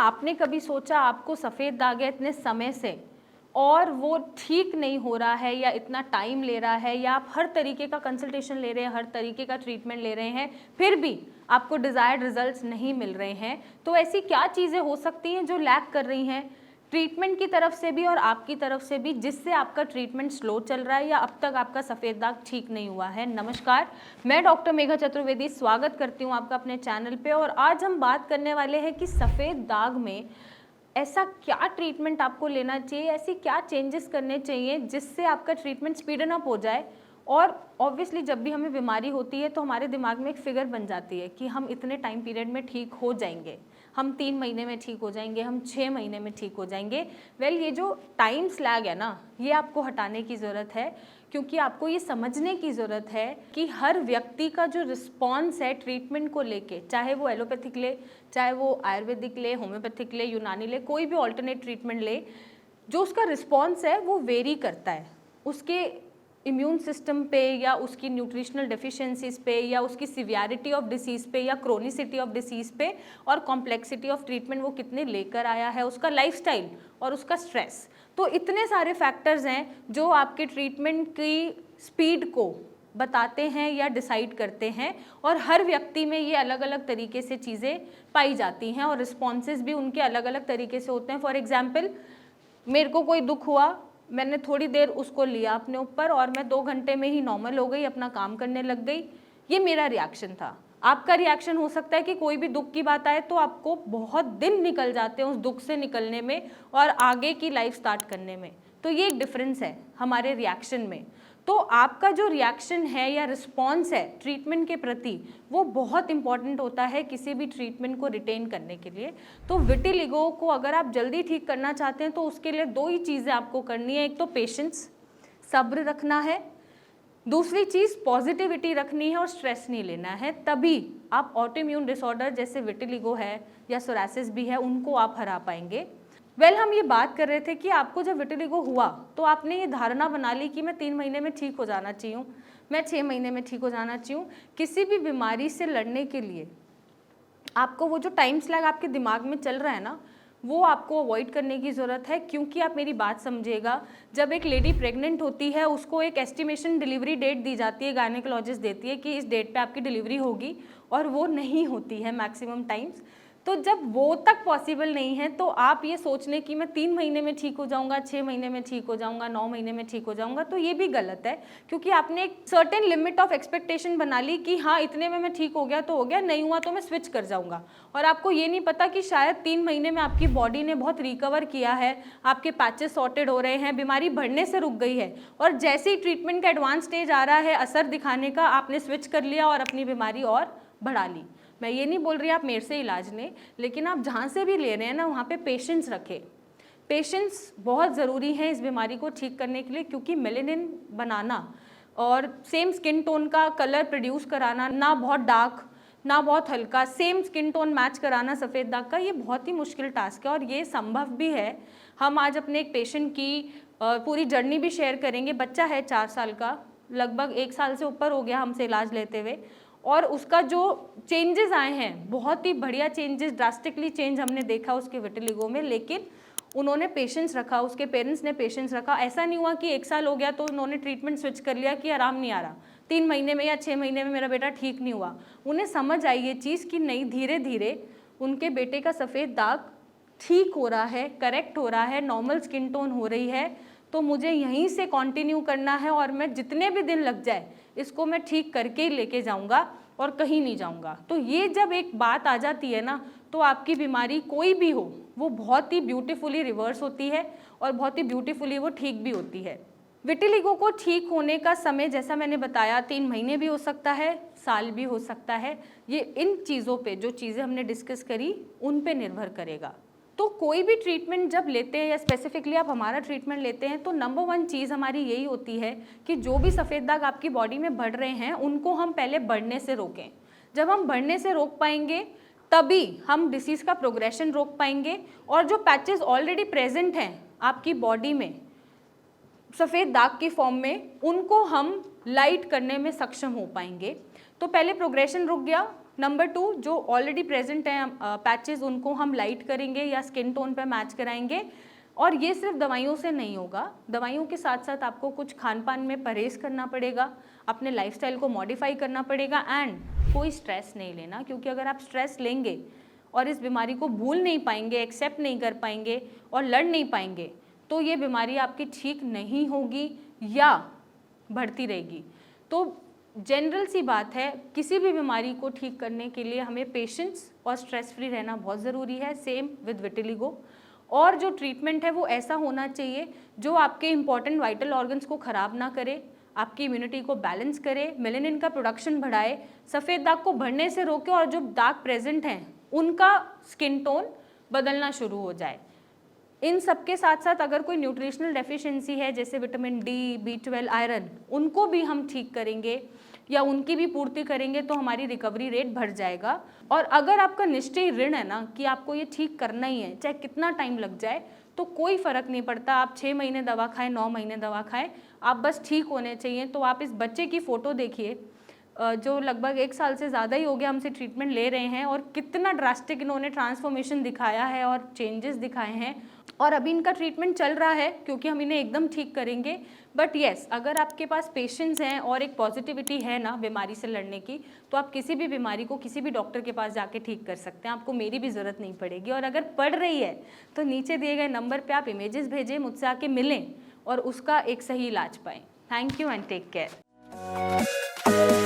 आपने कभी सोचा आपको सफ़ेद दाग है इतने समय से और वो ठीक नहीं हो रहा है या इतना टाइम ले रहा है, या आप हर तरीके का कंसल्टेशन ले रहे हैं, हर तरीके का ट्रीटमेंट ले रहे हैं, फिर भी आपको डिज़ायर्ड रिजल्ट्स नहीं मिल रहे हैं, तो ऐसी क्या चीज़ें हो सकती हैं जो लैक कर रही हैं ट्रीटमेंट की तरफ से भी और आपकी तरफ से भी, जिससे आपका ट्रीटमेंट स्लो चल रहा है या अब तक आपका सफ़ेद दाग ठीक नहीं हुआ है? नमस्कार, मैं डॉक्टर मेघा चतुर्वेदी स्वागत करती हूँ आपका अपने चैनल पे। और आज हम बात करने वाले हैं कि सफ़ेद दाग में ऐसा क्या ट्रीटमेंट आपको लेना चाहिए, ऐसी क्या चेंजेस करने चाहिए जिससे आपका ट्रीटमेंट स्पीडन अप हो जाए। और ऑब्वियसली जब भी हमें बीमारी होती है तो हमारे दिमाग में एक फिगर बन जाती है कि हम इतने टाइम पीरियड में ठीक हो जाएंगे, हम 3 महीने में ठीक हो जाएंगे, हम 6 महीने में ठीक हो जाएंगे। ये जो टाइम स्लैग है ना, ये आपको हटाने की ज़रूरत है, क्योंकि आपको ये समझने की ज़रूरत है कि हर व्यक्ति का जो रिस्पॉन्स है ट्रीटमेंट को लेके, चाहे वो एलोपैथिक ले, चाहे वो आयुर्वेदिक ले, होम्योपैथिक ले, यूनानी ले, कोई भी ऑल्टरनेट ट्रीटमेंट ले, जो उसका रिस्पॉन्स है वो वेरी करता है उसके इम्यून सिस्टम पे, या उसकी न्यूट्रिशनल डेफिशिएंसीज पे, या उसकी सिवियरिटी ऑफ डिसीज़ पे, या क्रोनिसिटी ऑफ डिसीज़ पे, और कॉम्प्लेक्सिटी ऑफ ट्रीटमेंट वो कितने लेकर आया है, उसका लाइफस्टाइल और उसका स्ट्रेस। तो इतने सारे फैक्टर्स हैं जो आपके ट्रीटमेंट की स्पीड को बताते हैं या डिसाइड करते हैं, और हर व्यक्ति में ये अलग अलग तरीके से चीज़ें पाई जाती हैं और रिस्पॉन्सेज भी उनके अलग अलग तरीके से होते हैं। फॉर एग्जाम्पल, मेरे को कोई दुख हुआ, मैंने थोड़ी देर उसको लिया अपने ऊपर और मैं 2 घंटे में ही नॉर्मल हो गई, अपना काम करने लग गई, ये मेरा रिएक्शन था। आपका रिएक्शन हो सकता है कि कोई भी दुख की बात आए तो आपको बहुत दिन निकल जाते हैं उस दुख से निकलने में और आगे की लाइफ स्टार्ट करने में। तो ये एक डिफरेंस है हमारे रिएक्शन में। तो आपका जो रिएक्शन है या रिस्पॉन्स है ट्रीटमेंट के प्रति, वो बहुत इंपॉर्टेंट होता है किसी भी ट्रीटमेंट को रिटेन करने के लिए। तो विटिलिगो को अगर आप जल्दी ठीक करना चाहते हैं तो उसके लिए 2 ही चीज़ें आपको करनी है। एक तो पेशेंस, सब्र रखना है, दूसरी चीज़ पॉजिटिविटी रखनी है और स्ट्रेस नहीं लेना है। तभी आप ऑटोइम्यून डिसऑर्डर जैसे विटिलिगो है या सोरासिस भी है, उनको आप हरा पाएंगे। हम ये बात कर रहे थे कि आपको जब विटिलिगो हुआ तो आपने ये धारणा बना ली कि मैं 3 महीने में ठीक हो जाना चाहिए, मैं 6 महीने में ठीक हो जाना चाहिए। किसी भी बीमारी से लड़ने के लिए आपको वो जो टाइम स्लैग आपके दिमाग में चल रहा है ना, वो आपको अवॉइड करने की ज़रूरत है। क्योंकि आप मेरी बात समझिएगा, जब एक लेडी प्रेग्नेंट होती है उसको एक एस्टिमेशन डिलीवरी डेट दी जाती है, गायनेकोलॉजिस्ट देती है कि इस डेट पे आपकी डिलीवरी होगी, और वो नहीं होती है मैक्सिमम टाइम्स। तो जब वो तक पॉसिबल नहीं है तो आप ये सोचने कि मैं 3 महीने में ठीक हो जाऊंगा, 6 महीने में ठीक हो जाऊंगा, 9 महीने में ठीक हो जाऊंगा, तो ये भी गलत है। क्योंकि आपने एक सर्टेन लिमिट ऑफ एक्सपेक्टेशन बना ली कि हाँ इतने में मैं ठीक हो गया तो हो गया, नहीं हुआ तो मैं स्विच कर जाऊंगा। और आपको ये नहीं पता कि शायद 3 महीने में आपकी बॉडी ने बहुत रिकवर किया है, आपके पैचेस सॉर्टेड हो रहे हैं, बीमारी बढ़ने से रुक गई है, और जैसे ही ट्रीटमेंट का एडवांस स्टेज आ रहा है असर दिखाने का, आपने स्विच कर लिया और अपनी बीमारी और बढ़ा ली। मैं ये नहीं बोल रही आप मेरे से इलाज लें, लेकिन आप जहाँ से भी ले रहे हैं ना, वहाँ पे पेशेंस रखें। पेशेंस बहुत ज़रूरी है इस बीमारी को ठीक करने के लिए, क्योंकि मेलेनिन बनाना और सेम स्किन टोन का कलर प्रोड्यूस कराना, ना बहुत डार्क ना बहुत हल्का, सेम स्किन टोन मैच कराना सफ़ेद दाग का, ये बहुत ही मुश्किल टास्क है और ये संभव भी है। हम आज अपने एक पेशेंट की पूरी जर्नी भी शेयर करेंगे। बच्चा है 4 साल का, लगभग 1 साल से ऊपर हो गया हमसे इलाज लेते हुए, और उसका जो चेंजेस आए हैं, बहुत ही बढ़िया चेंजेस, ड्रास्टिकली चेंज हमने देखा उसके विटिलिगो में। लेकिन उन्होंने पेशेंस रखा, उसके पेरेंट्स ने पेशेंस रखा। ऐसा नहीं हुआ कि 1 साल हो गया तो उन्होंने ट्रीटमेंट स्विच कर लिया कि आराम नहीं आ रहा, 3 महीने में या 6 महीने में मेरा बेटा ठीक नहीं हुआ। उन्हें समझ आई ये चीज़ कि नहीं, धीरे धीरे उनके बेटे का सफ़ेद दाग ठीक हो रहा है, करेक्ट हो रहा है, नॉर्मल स्किन टोन हो रही है, तो मुझे यहीं से कंटिन्यू करना है और मैं जितने भी दिन लग जाए इसको मैं ठीक करके ही लेके जाऊंगा और कहीं नहीं जाऊंगा। तो ये जब एक बात आ जाती है ना, तो आपकी बीमारी कोई भी हो वो बहुत ही ब्यूटीफुली रिवर्स होती है और बहुत ही ब्यूटीफुली वो ठीक भी होती है। विटिलिगो को ठीक होने का समय जैसा मैंने बताया 3 महीने भी हो सकता है, साल भी हो सकता है। ये इन चीज़ों पे, जो चीज़ें हमने डिस्कस करी, उन पे निर्भर करेगा। तो कोई भी ट्रीटमेंट जब लेते हैं या स्पेसिफिकली आप हमारा ट्रीटमेंट लेते हैं, तो नंबर 1 चीज़ हमारी यही होती है कि जो भी सफ़ेद दाग आपकी बॉडी में बढ़ रहे हैं उनको हम पहले बढ़ने से रोकें। जब हम बढ़ने से रोक पाएंगे तभी हम डिसीज़ का प्रोग्रेशन रोक पाएंगे, और जो पैचेस ऑलरेडी प्रेजेंट हैं आपकी बॉडी में सफ़ेद दाग की फॉर्म में, उनको हम लाइट करने में सक्षम हो पाएंगे। तो पहले प्रोग्रेशन रुक गया। नंबर 2, जो ऑलरेडी प्रेजेंट हैं पैचेस, उनको हम लाइट करेंगे या स्किन टोन पे मैच कराएंगे। और ये सिर्फ दवाइयों से नहीं होगा, दवाइयों के साथ साथ आपको कुछ खान पान में परहेज करना पड़ेगा, अपने लाइफस्टाइल को मॉडिफाई करना पड़ेगा एंड कोई स्ट्रेस नहीं लेना, क्योंकि अगर आप स्ट्रेस लेंगे और इस बीमारी को भूल नहीं पाएंगे, एक्सेप्ट नहीं कर पाएंगे और लड़ नहीं पाएंगे, तो ये बीमारी आपकी ठीक नहीं होगी या बढ़ती रहेगी। तो जनरल सी बात है, किसी भी बीमारी को ठीक करने के लिए हमें पेशेंस और स्ट्रेस फ्री रहना बहुत ज़रूरी है। Same with vitiligo. और जो ट्रीटमेंट है वो ऐसा होना चाहिए जो आपके इंपॉर्टेंट वाइटल ऑर्गन्स को ख़राब ना करे, आपकी इम्यूनिटी को बैलेंस करे, मेलेनिन का प्रोडक्शन बढ़ाए, सफ़ेद दाग को बढ़ने से रोके और जो दाग प्रेजेंट हैं उनका स्किन टोन बदलना शुरू हो जाए। इन सब के साथ साथ अगर कोई न्यूट्रिशनल डेफिशिएंसी है जैसे विटामिन डी, B12, आयरन, उनको भी हम ठीक करेंगे या उनकी भी पूर्ति करेंगे तो हमारी रिकवरी रेट बढ़ जाएगा। और अगर आपका निश्चय ऋण है ना कि आपको ये ठीक करना ही है, चाहे कितना टाइम लग जाए, तो कोई फ़र्क नहीं पड़ता। आप 6 महीने दवा खाएं, 9 महीने दवा खाएं, आप बस ठीक होने चाहिए। तो आप इस बच्चे की फ़ोटो देखिए जो लगभग 1 साल से ज़्यादा ही हो गया हमसे ट्रीटमेंट ले रहे हैं, और कितना ड्रास्टिक इन्होंने ट्रांसफॉर्मेशन दिखाया है और चेंजेस दिखाए हैं। और अभी इनका ट्रीटमेंट चल रहा है क्योंकि हम इन्हें एकदम ठीक करेंगे। बट येस, अगर आपके पास पेशेंस हैं और एक पॉजिटिविटी है ना बीमारी से लड़ने की, तो आप किसी भी बीमारी को किसी भी डॉक्टर के पास जाके ठीक कर सकते हैं। आपको मेरी भी ज़रूरत नहीं पड़ेगी। और अगर पड़ रही है तो नीचे दिए गए नंबर पर आप इमेजेस भेजें, मुझसे आके मिलें और उसका एक सही इलाज पाएँ। Thank you and take care.